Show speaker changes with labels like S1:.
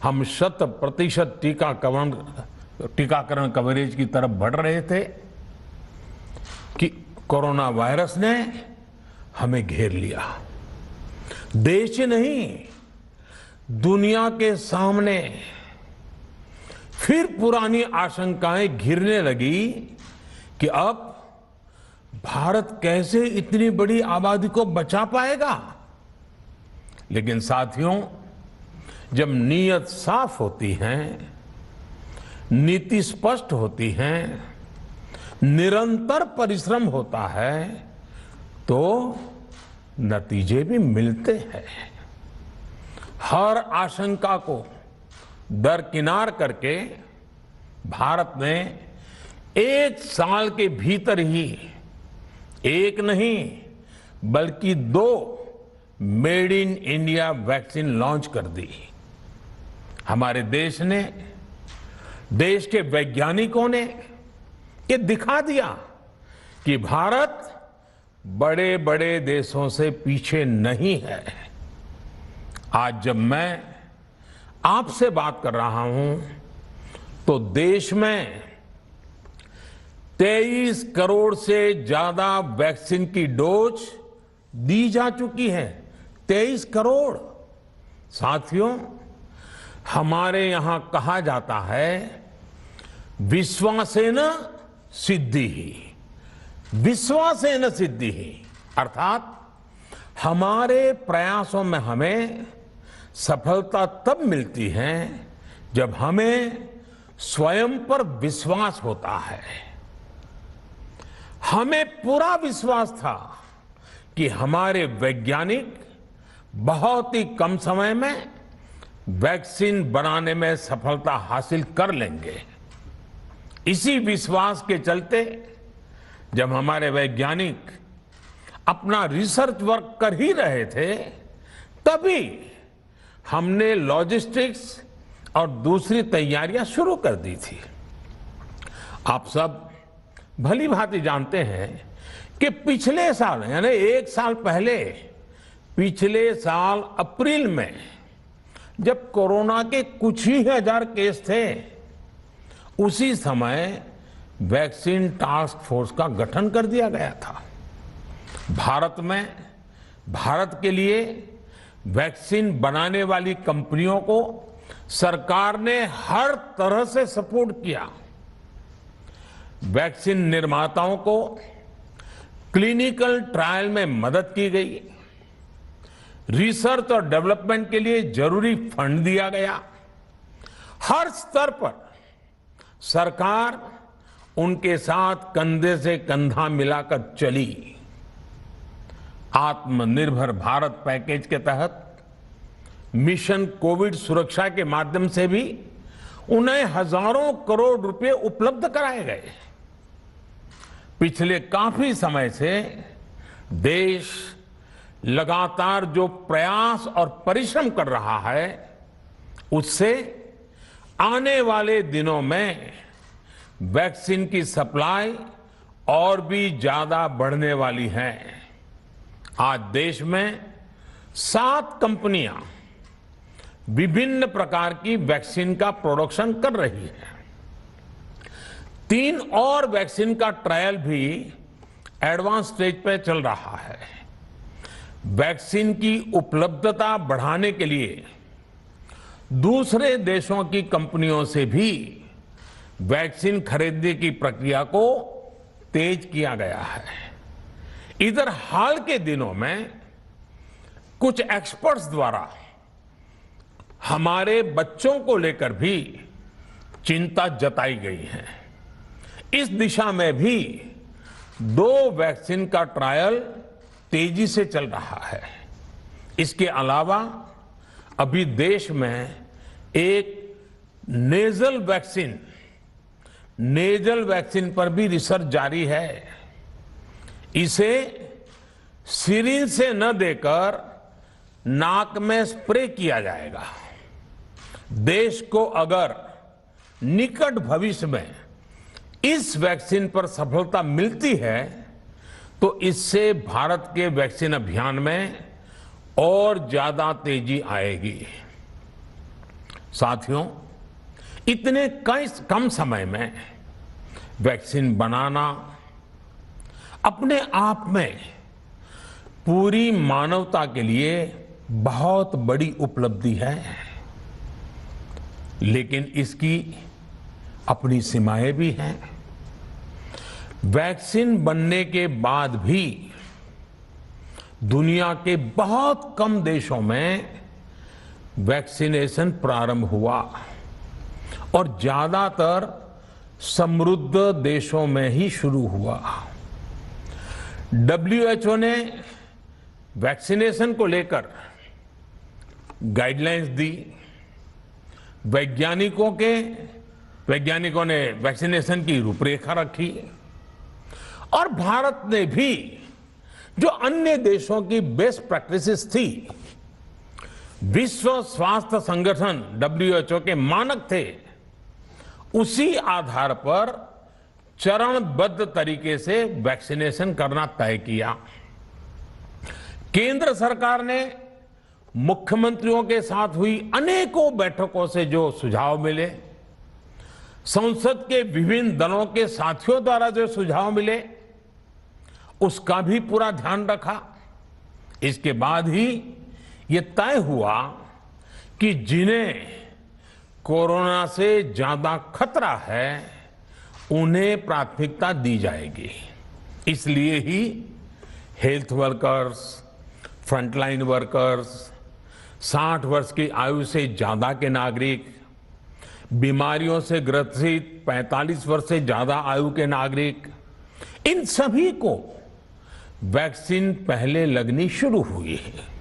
S1: हम 100% टीकाकरण कवरेज की तरफ बढ़ रहे थे कि कोरोना वायरस ने हमें घेर लिया। देश ही नहीं, दुनिया के सामने फिर पुरानी आशंकाएं घिरने लगी कि अब भारत कैसे इतनी बड़ी आबादी को बचा पाएगा। लेकिन साथियों, जब नीयत साफ होती है, नीति स्पष्ट होती है, निरंतर परिश्रम होता है, तो नतीजे भी मिलते हैं। हर आशंका को दरकिनार करके भारत ने 1 साल के भीतर ही एक नहीं बल्कि 2 made in India vaccine launch कर दी। हमारे देश ने, देश के वैज्ञानिकों ने ये दिखा दिया कि भारत बड़े बड़े देशों से पीछे नहीं है। आज जब मैं आपसे बात कर रहा हूं तो देश में 23 करोड़ से ज्यादा वैक्सीन की डोज दी जा चुकी है। 23 करोड़। साथियों, हमारे यहां कहा जाता है, विश्वासेन सिद्धिः, विश्वासेन सिद्धिः, अर्थात हमारे प्रयासों में हमें सफलता तब मिलती है जब हमें स्वयं पर विश्वास होता है। हमें पूरा विश्वास था कि हमारे वैज्ञानिक बहुत ही कम समय में वैक्सीन बनाने में सफलता हासिल कर लेंगे। इसी विश्वास के चलते जब हमारे वैज्ञानिक अपना रिसर्च वर्क कर ही रहे थे, तभी हमने लॉजिस्टिक्स और दूसरी तैयारियां शुरू कर दी थी। आप सब भली भांति जानते हैं कि पिछले साल, यानी 1 साल पहले, पिछले साल अप्रैल में जब कोरोना के कुछ ही हजार केस थे, उसी समय वैक्सीन टास्क फोर्स का गठन कर दिया गया था। भारत के लिए वैक्सीन बनाने वाली कंपनियों को सरकार ने हर तरह से सपोर्ट किया। वैक्सीन निर्माताओं को क्लिनिकल ट्रायल में मदद की गई, रिसर्च और डेवलपमेंट के लिए जरूरी फंड दिया गया। हर स्तर पर सरकार उनके साथ कंधे से कंधा मिलाकर चली। आत्मनिर्भर भारत पैकेज के तहत मिशन कोविड सुरक्षा के माध्यम से भी उन्हें हजारों करोड़ रुपए उपलब्ध कराए गए। पिछले काफी समय से देश लगातार जो प्रयास और परिश्रम कर रहा है, उससे आने वाले दिनों में वैक्सीन की सप्लाई और भी ज्यादा बढ़ने वाली है। आज देश में 7 कंपनियां विभिन्न प्रकार की वैक्सीन का प्रोडक्शन कर रही है। 3 और वैक्सीन का ट्रायल भी एडवांस स्टेज पे चल रहा है। वैक्सीन की उपलब्धता बढ़ाने के लिए दूसरे देशों की कंपनियों से भी वैक्सीन खरीदने की प्रक्रिया को तेज किया गया है। इधर हाल के दिनों में कुछ एक्सपर्ट्स द्वारा हमारे बच्चों को लेकर भी चिंता जताई गई है। इस दिशा में भी 2 वैक्सीन का ट्रायल तेजी से चल रहा है। इसके अलावा अभी देश में एक नेजल वैक्सीन पर भी रिसर्च जारी है। इसे सिरिंज से न देकर नाक में स्प्रे किया जाएगा। देश को अगर निकट भविष्य में इस वैक्सीन पर सफलता मिलती है तो इससे भारत के वैक्सीन अभियान में और ज्यादा तेजी आएगी। साथियों, इतने कम समय में वैक्सीन बनाना अपने आप में पूरी मानवता के लिए बहुत बड़ी उपलब्धि है, लेकिन इसकी अपनी सीमाएं भी हैं। वैक्सीन बनने के बाद भी दुनिया के बहुत कम देशों में वैक्सीनेशन प्रारंभ हुआ और ज्यादातर समृद्ध देशों में ही शुरू हुआ। WHO ने वैक्सीनेशन को लेकर गाइडलाइंस दी। वैज्ञानिकों ने वैक्सीनेशन की रूपरेखा रखी और भारत ने भी जो अन्य देशों की बेस्ट प्रैक्टिसेस थी, विश्व स्वास्थ्य संगठन WHO के मानक थे, उसी आधार पर चरणबद्ध तरीके से वैक्सीनेशन करना तय किया। केंद्र सरकार ने मुख्यमंत्रियों के साथ हुई अनेकों बैठकों से जो सुझाव मिले, संसद के विभिन्न दलों के साथियों द्वारा जो सुझाव मिले, उसका भी पूरा ध्यान रखा। इसके बाद ही ये तय हुआ कि जिन्हें कोरोना से ज्यादा खतरा है उन्हें प्राथमिकता दी जाएगी। इसलिए ही हेल्थ वर्कर्स, फ्रंटलाइन वर्कर्स, 60 वर्ष की आयु से ज्यादा के नागरिक, बीमारियों से ग्रसित 45 वर्ष से ज्यादा आयु के नागरिक, इन सभी को वैक्सीन पहले लगनी शुरू हुई है।